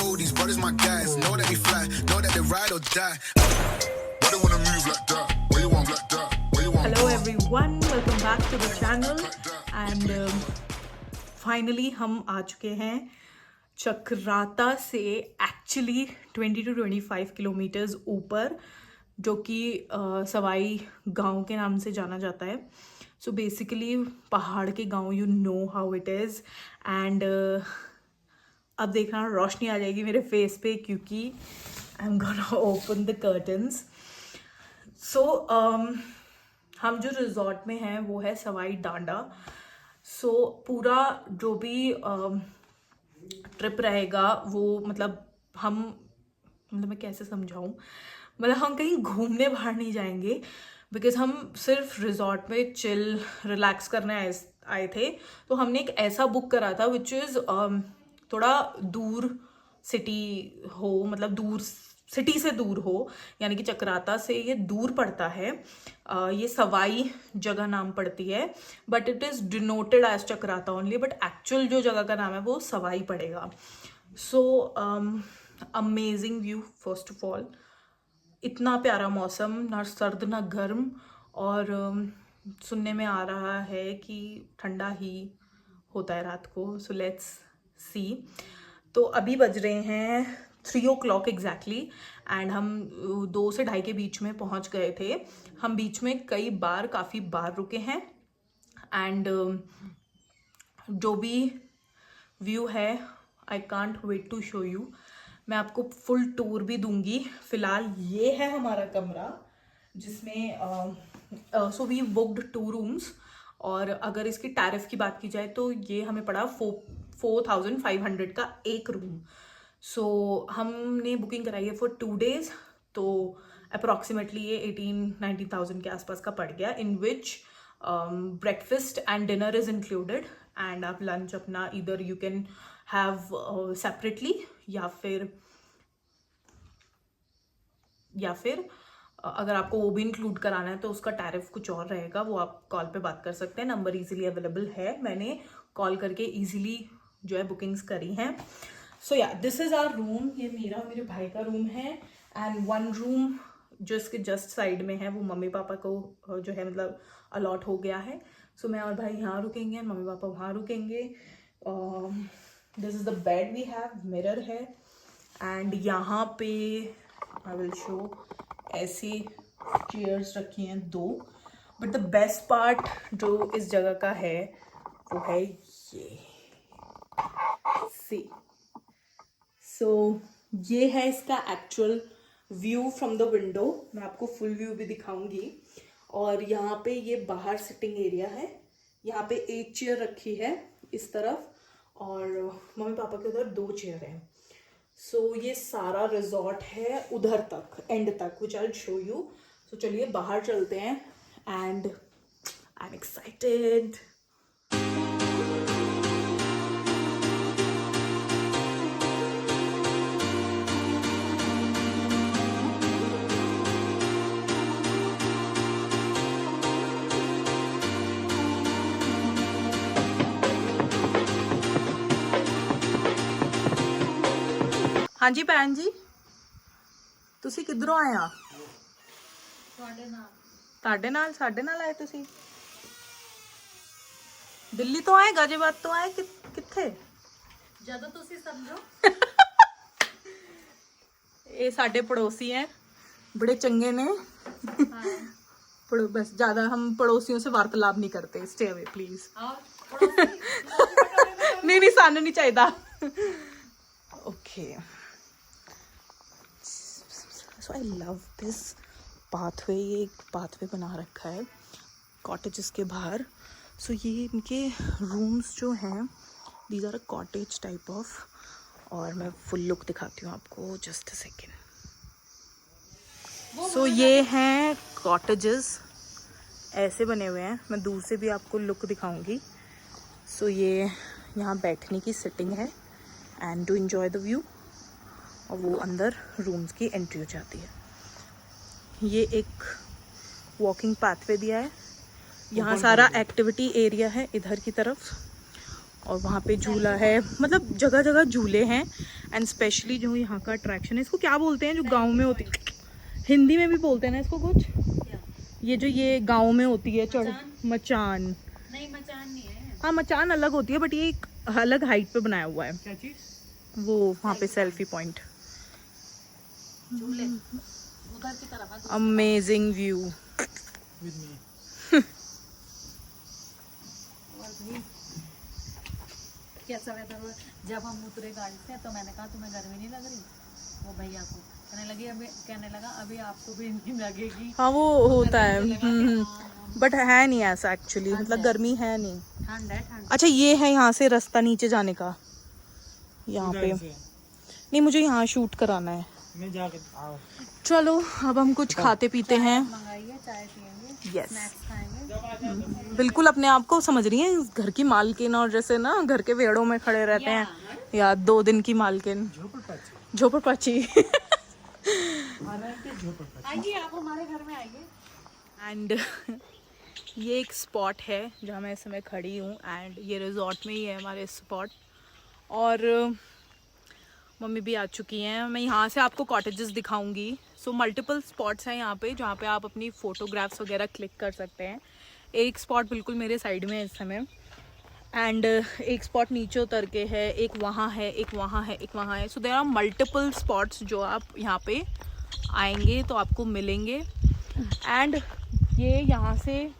know these brothers my guys. Know that we fly, know that they ride or die. Why they wanna move like that? Where you want like that? Where you want? Hello everyone, welcome back to the channel and finally हम आ चुके हैं चक्राता से actually 20 to 25 kilometres ऊपर, जो कि सवाई गांव के नाम से जाना जाता है. सो बेसिकली पहाड़ के गांव, you know how it is. And अब देखना रोशनी आ जाएगी मेरे फेस पे क्योंकि I am gonna open the curtains. So हम जो रिजॉर्ट में हैं वो है सवाई डांडा. सो पूरा जो भी ट्रिप रहेगा वो मैं कैसे समझाऊं, हम कहीं घूमने बाहर नहीं जाएंगे बिकॉज हम सिर्फ रिजॉर्ट में चिल रिलैक्स करने आए थे. तो हमने एक ऐसा बुक करा था विच इज़ थोड़ा दूर सिटी हो, दूर सिटी से दूर हो, यानी कि चक्राता से ये दूर पड़ता है. ये सवाई जगह नाम पड़ती है but it is denoted as Chakrata only, but actual जो जगह का नाम है वो सवाई पड़ेगा. So amazing view. First of all इतना प्यारा मौसम, ना सर्द ना गर्म, और सुनने में आ रहा है कि ठंडा ही होता है रात को. So let's see. तो अभी बज रहे हैं 3 o'clock एग्जैक्टली एंड हम 2 से 2:30 के बीच में पहुंच गए थे. हम बीच में काफ़ी बार रुके हैं एंड जो भी व्यू है I can't wait to show you. मैं आपको फुल टूर भी दूंगी. फिलहाल ये है हमारा कमरा जिसमें सो वी बुक्ड 2 रूम्स, और अगर इसकी टैरिफ की बात की जाए तो ये हमें पड़ा 4,500 का एक रूम. सो हमने बुकिंग कराई है फॉर 2 days, तो अप्रॉक्सीमेटली ये 18-19,000 के आसपास का पड़ गया, in which breakfast and dinner is included. And आप लंच अपना इधर यू कैन हैव सेपरेटली या फिर अगर आपको वो भी इंक्लूड कराना है तो उसका टैरिफ कुछ और रहेगा. वो आप कॉल पे बात कर सकते हैं. नंबर इजीली अवेलेबल है, मैंने कॉल करके इजीली जो है बुकिंग्स करी हैं. सो या दिस इज़ आवर रूम. ये मेरे भाई का रूम है एंड 1 रूम जो इसके जस्ट साइड में है वो मम्मी पापा को जो है अलॉट हो गया है. सो मैं और भाई यहाँ रुकेंगे, मम्मी पापा वहाँ रुकेंगे. This is the bed we have, mirror है एंड यहाँ पे आई विल शो ऐसी चेयर्स रखी हैं 2. बट द बेस्ट पार्ट जो इस जगह का है वो है ये सी. सो ये है इसका actual view from the window. मैं आपको फुल व्यू भी दिखाऊंगी. और यहाँ पे ये बाहर सिटिंग एरिया है. यहाँ पे एक चेयर रखी है इस तरफ और मम्मी पापा के उधर 2 चेयर हैं. सो ये सारा रिजॉर्ट है उधर तक, एंड तक, विच आई विल शो यू. सो चलिए बाहर चलते हैं एंड आई एम एक्साइटेड. हाँ जी भैन जी, तुसी किधरों आए आ? ਤੁਹਾਡੇ ਨਾਲ ਸਾਡੇ ਨਾਲ ਆਏ ਤੁਸੀਂ? ਦਿੱਲੀ ਤੋਂ ਆਏ, गाजियाबाद ਤੋਂ ਆਏ, ਕਿੱਥੇ? ਜਦੋਂ ਤੁਸੀਂ ਸਮਝੋ. ਇਹ ਸਾਡੇ पड़ोसी हैं, बड़े चंगे ने. बस ज्यादा हम पड़ोसियों से वार्तालाप नहीं करते. Stay away please. नहीं सानू नहीं चाहिए. Okay. So I love this pathway. ये एक पाथवे बना रखा है कॉटेजेस के बाहर. सो ये इनके रूम्स जो हैं, these are a cottage type of. और मैं फुल लुक दिखाती हूँ आपको, जस्ट अ सेकेंड. सो ये हैं कॉटेजेस, ऐसे बने हुए हैं. मैं दूर से भी आपको लुक दिखाऊंगी. सो ये यहाँ बैठने की सिटिंग है and to enjoy the view. और वो अंदर रूम्स की एंट्री हो जाती है. ये एक वॉकिंग पाथवे दिया है. यहाँ सारा एक्टिविटी एरिया है इधर की तरफ. और वहाँ पे झूला है, मतलब जगह जगह झूले हैं। एंड स्पेशली जो यहाँ का अट्रैक्शन है, इसको क्या बोलते हैं जो गांव में होती है, हिंदी में भी बोलते हैं ना इसको कुछ, ये जो ये गांव में होती है मचान। नहीं मचान नहीं है। हाँ मचान अलग होती है, बट ये एक अलग हाइट पे बनाया हुआ है। क्या चीज? वो वहाँ पे सेल्फी पॉइंट, झूले उधर की तरफ। Amazing view. और भी कैसा वेदर हुआ। जब हम उतरे गाड़ी से तो मैंने कहा तुम्हें गर्मी नहीं लग रही, वो भैया को कहने लगा अभी आपको भी नहीं लगेगी। हाँ वो होता है, बट है नहीं ऐसा एक्चुअली, मतलब गर्मी है नहीं। ठंड है ठंड। अच्छा ये है यहाँ से रास्ता नीचे जाने का, यहाँ पे नहीं, मुझे यहाँ शूट कराना है। चलो अब हम कुछ खाते पीते हैं। मंगाइए, चाय पियेंगे, यस स्नैक्स खाएंगे। बिल्कुल अपने आप को समझ रही है घर की मालकिन, और जैसे ना घर के वेड़ों में खड़े रहते हैं, या 2 दिन की मालकिन, झोपड़पच्ची। आइए आप हमारे घर में आइए। एंड ये एक स्पॉट है जहाँ मैं इस समय खड़ी हूँ, एंड ये रिजॉर्ट में ही है हमारे स्पॉट। और मम्मी भी आ चुकी हैं। मैं यहाँ से आपको कॉटेजेस दिखाऊंगी। सो मल्टीपल स्पॉट्स हैं यहाँ पे जहाँ पे आप अपनी फ़ोटोग्राफ्स वगैरह क्लिक कर सकते हैं। एक स्पॉट बिल्कुल मेरे साइड में है इस समय, एंड एक स्पॉट नीचे उतर के है, एक वहाँ है, एक वहाँ है, एक वहाँ है। So there are multiple spots जो आप यहाँ पे आएंगे तो आपको मिलेंगे। एंड ये यहाँ से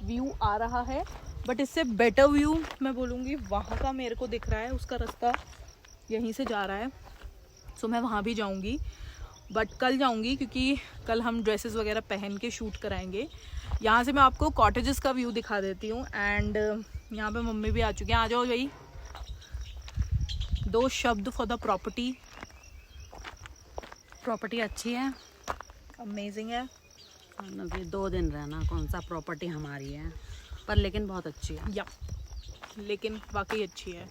व्यू आ रहा है, बट इससे बेटर व्यू मैं बोलूँगी वहाँ का मेरे को दिख रहा है। उसका रास्ता यहीं से जा रहा है, सो मैं वहाँ भी जाऊँगी, बट कल जाऊँगी क्योंकि कल हम ड्रेसेस वगैरह पहन के शूट कराएंगे। यहाँ से मैं आपको कॉटेजेस का व्यू दिखा देती हूँ। एंड यहाँ पे मम्मी भी आ चुकी हैं। आ जाओ भाई, 2 शब्द फॉर द प्रॉपर्टी। प्रॉपर्टी अच्छी है, अमेजिंग है। अभी 2 दिन रहना, कौन सा प्रॉपर्टी हमारी है, पर लेकिन बहुत अच्छी है। या लेकिन वाकई अच्छी है।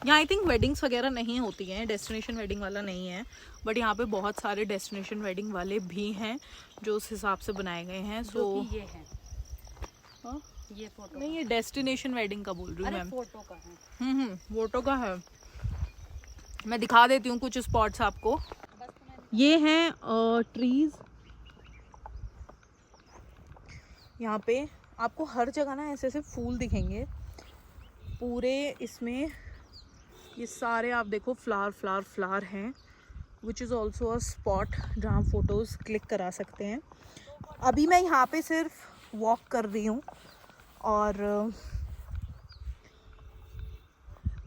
यहाँ आई थिंक वेडिंग्स वगैरह नहीं होती हैं, डेस्टिनेशन वेडिंग वाला नहीं है, बट यहाँ पे बहुत सारे डेस्टिनेशन वेडिंग वाले भी हैं जो उस हिसाब से बनाए गए हैं। सो ये है, हाँ? ये फोटो नहीं, ये डेस्टिनेशन वेडिंग का बोल रही हूँ मैम। फोटो का है। फोटो का है। मैं दिखा देती हूँ कुछ स्पॉट्स आपको। ये हैं ट्रीज। यहाँ पे आपको हर जगह ना ऐसे ऐसे फूल दिखेंगे पूरे इसमें। ये सारे आप देखो फ्लावर हैं, which is also a spot जहाँ फ़ोटोज़ क्लिक करा सकते हैं। अभी मैं यहाँ पे सिर्फ वॉक कर रही हूँ, और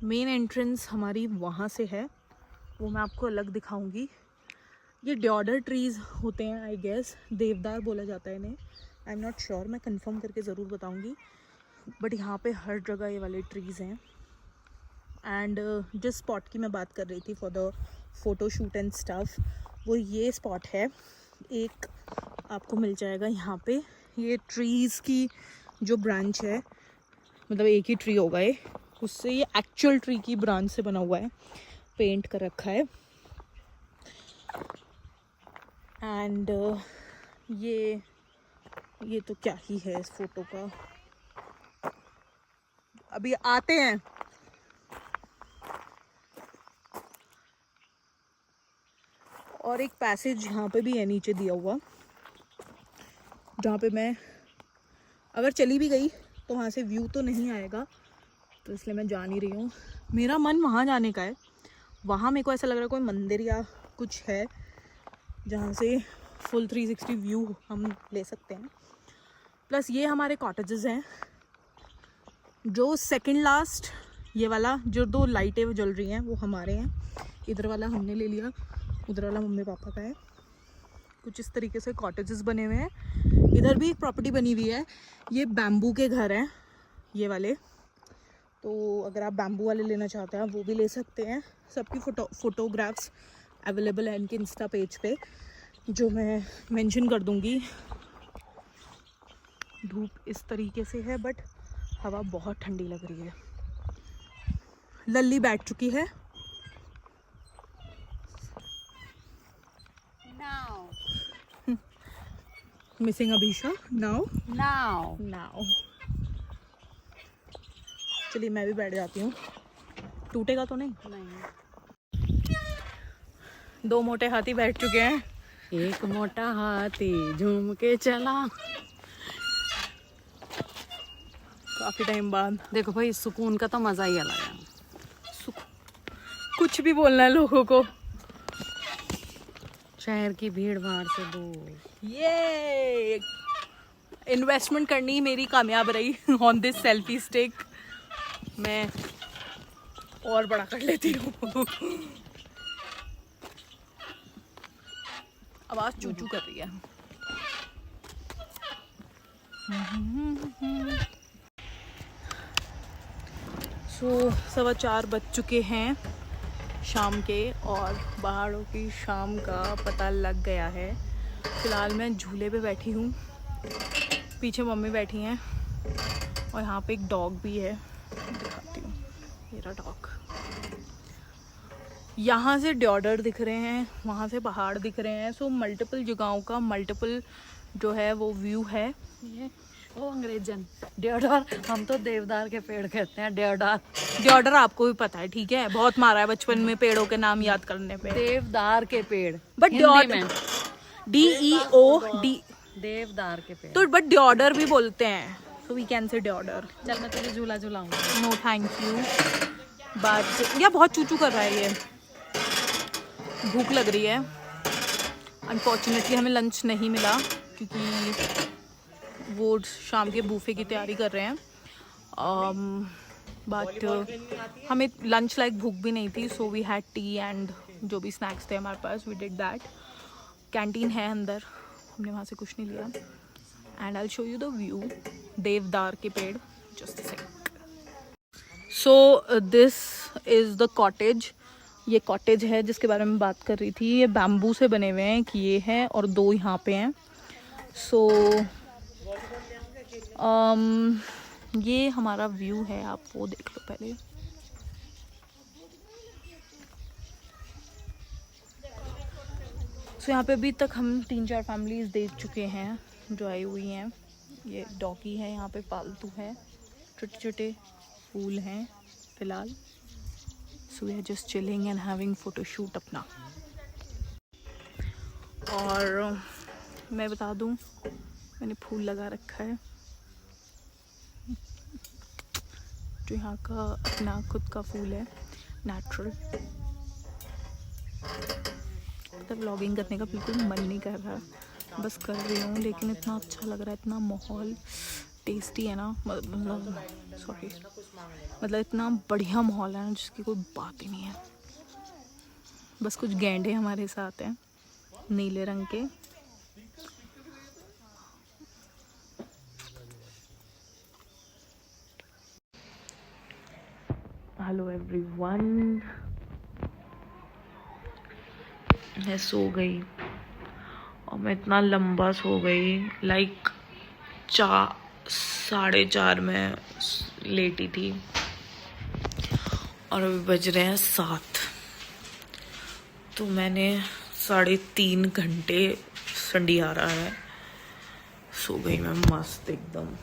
मेन एंट्रेंस हमारी वहाँ से है, वो मैं आपको अलग दिखाऊंगी। ये ड्योडर ट्रीज़ होते हैं, आई गेस देवदार बोला जाता है इन्हें, आई एम नॉट श्योर, मैं कंफर्म करके ज़रूर बताऊंगी। बट यहाँ पे हर जगह ये वाले ट्रीज़ हैं। एंड जिस स्पॉट की मैं बात कर रही थी for the photo shoot and stuff, वो ये स्पॉट है। एक आपको मिल जाएगा यहाँ पे, ये ट्रीज़ की जो ब्रांच है, मतलब एक ही ट्री होगा ये, उससे ये एक्चुअल ट्री की ब्रांच से बना हुआ है, पेंट कर रखा है। एंड ये तो क्या ही है इस फोटो का। अभी आते हैं। और एक पैसेज यहाँ पे भी है नीचे दिया हुआ, जहाँ पे मैं अगर चली भी गई तो वहाँ से व्यू तो नहीं आएगा, तो इसलिए मैं जा नहीं रही हूँ। मेरा मन वहाँ जाने का है। वहाँ मेरे को ऐसा लग रहा है कोई मंदिर या कुछ है जहाँ से फुल 360 व्यू हम ले सकते हैं। प्लस ये हमारे कॉटेजेस हैं, जो सेकंड लास्ट ये वाला जो 2 लाइटें जल रही हैं वो हमारे हैं। इधर वाला हमने ले लिया, उधर वाला मम्मी पापा का है। कुछ इस तरीके से कॉटेजेस बने हुए हैं। इधर भी एक प्रॉपर्टी बनी हुई है, ये बैम्बू के घर हैं ये वाले, तो अगर आप बैम्बू वाले लेना चाहते हैं वो भी ले सकते हैं। सबकी फ़ोटोग्राफ्स अवेलेबल है इनके इंस्टा पेज पे, जो मैं मेंशन कर दूंगी। धूप इस तरीके से है, बट हवा बहुत ठंडी लग रही है। लल्ली बैठ चुकी है। Missing Abhisha now. नाउ चलिए मैं भी बैठ जाती हूँ, टूटेगा तो नहीं। दो मोटे हाथी बैठ चुके हैं। एक मोटा हाथी झूम के चला। काफी टाइम बाद। देखो भाई, सुकून का तो मजा ही अलग है। कुछ भी बोलना है लोगों को। शहर की भीड़ भाड़ से दूर। ये इन्वेस्टमेंट करनी मेरी कामयाब रही ऑन दिस सेल्फी स्टिक। मैं और बड़ा कर लेती हूँ। आवाज चूचू कर रही है। सो 4:15 बज चुके हैं शाम के और पहाड़ों की शाम का पता लग गया है। फिलहाल मैं झूले पे बैठी हूँ, पीछे मम्मी बैठी हैं और यहाँ पे एक डॉग भी है, दिखाती हूँ। मेरा डॉग। यहाँ से डिओडर दिख रहे हैं, वहाँ से पहाड़ दिख रहे हैं। सो मल्टीपल जगहों का मल्टीपल जो है वो व्यू है। ये ओ अंग्रेजन देवदार, हम तो देवदार के पेड़ कहते हैं। देवदार डिओडर आपको भी पता है, ठीक है, बहुत मारा है बचपन में पेड़ों के नाम याद करने पे। देवदार के पेड़, बट हिंदी में DEOD देवदार के पेड़। तो बट डिओडर भी बोलते हैं, सो वी कैन से डिओडर। चल मैं तुझे झूला झूलाऊंगा। No thank you. बट या बहुत चूचू कर रहा है ये। भूख लग रही है। अनफॉर्चुनेटली हमें लंच नहीं मिला क्योंकि वो शाम के बूफे की तैयारी कर रहे हैं। बट हमें लंच लाइक भूख भी नहीं थी, so we had tea and जो भी स्नैक्स थे हमारे पास, वी डिड दैट। कैंटीन है अंदर, हमने वहाँ से कुछ नहीं लिया। And I will show you the view. देवदार के पेड़, just a second. So this is the cottage. ये कॉटेज है जिसके बारे में बात कर रही थी। ये बैम्बू से बने हुए हैं, कि ये है और 2 यहाँ पे हैं। सो ये हमारा व्यू है, आप वो देख लो पहले। सो यहाँ पे अभी तक हम 3-4 फैमिलीज देख चुके हैं जो आई हुई हैं। ये डॉगी है, यहाँ पे पालतू है, छोटे छोटे फूल हैं फिलहाल। So we are just chilling and having photoshoot अपना। और मैं बता दूं, मैंने फूल लगा रखा है जो यहाँ का अपना खुद का फूल है, नेचुरल। मतलब व्लॉगिंग करने का बिल्कुल मन नहीं कर रहा, बस कर रही हूँ, लेकिन इतना अच्छा लग रहा है, इतना माहौल टेस्टी है ना, मतलब इतना बढ़िया माहौल है ना जिसकी कोई बात ही नहीं है। बस कुछ गैंडे हमारे साथ हैं नीले रंग के। हेलो एवरीवन, मैं सो गई और मैं इतना लंबा सो गई, लाइक 4:30 में लेटी थी और अभी बज रहे हैं 7। तो मैंने 3.5 घंटे संडियारा है, सो गई मैं मस्त एकदम।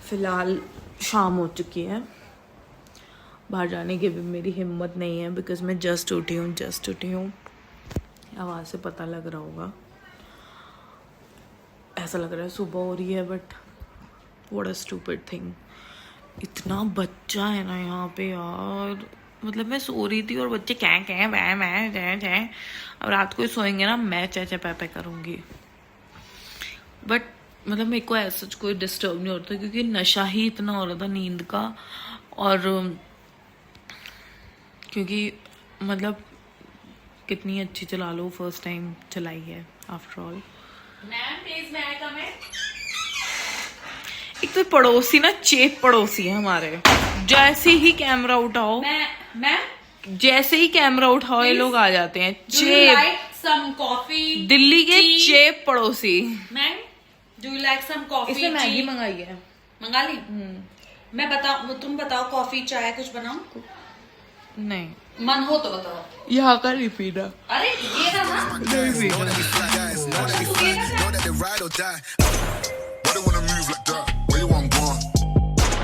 फिलहाल शाम हो चुकी है, बाहर जाने की भी मेरी हिम्मत नहीं है बिकॉज मैं जस्ट उठी हूँ। आवाज़ से पता लग रहा होगा, ऐसा लग रहा है सुबह हो रही है, but what a stupid thing. इतना बच्चा है ना यहाँ पे यार, मतलब मैं सो रही थी और बच्चे क्या मैं अब रात को ही सोएंगे ना, मैं चे पे करूँगी। बट मतलब मेरे को ऐसा कोई डिस्टर्ब नहीं होता क्योंकि नशा ही इतना हो रहा था नींद का, और क्योंकि मतलब कितनी अच्छी चला लो, फर्स्ट टाइम चलाई है आफ्टर ऑल। एक तो पड़ोसी ना चेप पड़ोसी है हमारे, जैसे ही कैमरा उठाओ जैसे ही कैमरा उठाओ ये लोग आ जाते हैं। चेप some coffee, दिल्ली के चेप पड़ोसी। Ma'am do you like some coffee? इसने मैगी tea? मंगाई है। मंगा ली। मैं बताऊं, तुम बताओ, कॉफी चाय कुछ बनाऊं? नहीं, मन हो तो बताओ। यहाँ का नहीं पीना। अरे ये ना Know that we fly, guys, know that we fly, know that they ride or die. Why they wanna move